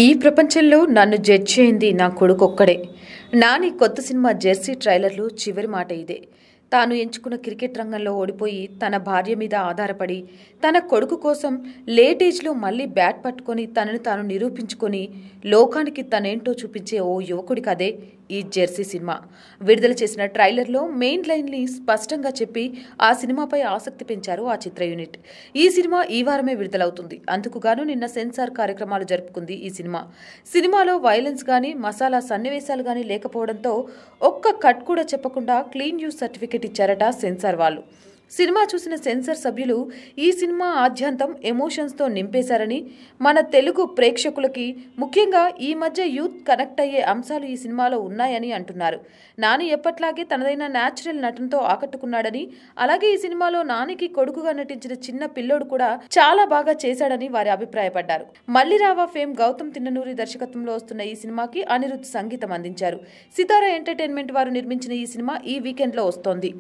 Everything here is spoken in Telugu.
ఈ ప్రపంచంలో నన్ను జడ్జ్ చేయింది నా కొడుకొక్కడే. నాని కొత్త సినిమా జెర్సీ ట్రైలర్లో చివరి మాట ఇదే. తాను ఎంచుకున్న క్రికెట్ రంగంలో ఓడిపోయి తన భార్య మీద ఆధారపడి తన కొడుకు కోసం లేట్ ఏజ్లో మళ్ళీ బ్యాట్ పట్టుకొని తనను తాను నిరూపించుకొని లోకానికి తనేంటో చూపించే ఓ యువకుడి కదే ఈ జెర్సీ సినిమా. విడుదల చేసిన ట్రైలర్లో మెయిన్ లైన్ని స్పష్టంగా చెప్పి ఆ సినిమాపై ఆసక్తి పెంచారు ఆ చిత్ర యూనిట్. ఈ సినిమా ఈ వారమే విడుదలవుతుంది. అందుకుగాను నిన్న సెన్సార్ కార్యక్రమాలు జరుపుకుంది ఈ సినిమా. సినిమాలో వైలెన్స్ గానీ మసాలా సన్నివేశాలు గానీ లేకపోవడంతో ఒక్క కట్ కూడా చెప్పకుండా క్లీన్ యూజ్ సర్టిఫికేట్ ఇచ్చారట సెన్సార్ వాళ్ళు. సినిమా చూసిన సెన్సార్ సభ్యులు ఈ సినిమా ఆద్యంతం ఎమోషన్స్తో నింపేశారని, మన తెలుగు ప్రేక్షకులకి ముఖ్యంగా ఈ మధ్య యూత్ కనెక్ట్ అయ్యే అంశాలు ఈ సినిమాలో ఉన్నాయని అంటున్నారు. నాని ఎప్పట్లాగే తనదైన న్యాచురల్ నటనతో ఆకట్టుకున్నాడని, అలాగే ఈ సినిమాలో నానికి కొడుకుగా నటించిన చిన్న పిల్లోడు కూడా చాలా బాగా చేశాడని వారి అభిప్రాయపడ్డారు. మల్లిరావా ఫేమ్ గౌతమ్ తిన్ననూరి దర్శకత్వంలో వస్తున్న ఈ సినిమాకి అనిరుద్ధ్ సంగీతం అందించారు. సితారా ఎంటర్టైన్మెంట్ వారు నిర్మించిన ఈ సినిమా ఈ వీకెండ్లో వస్తోంది.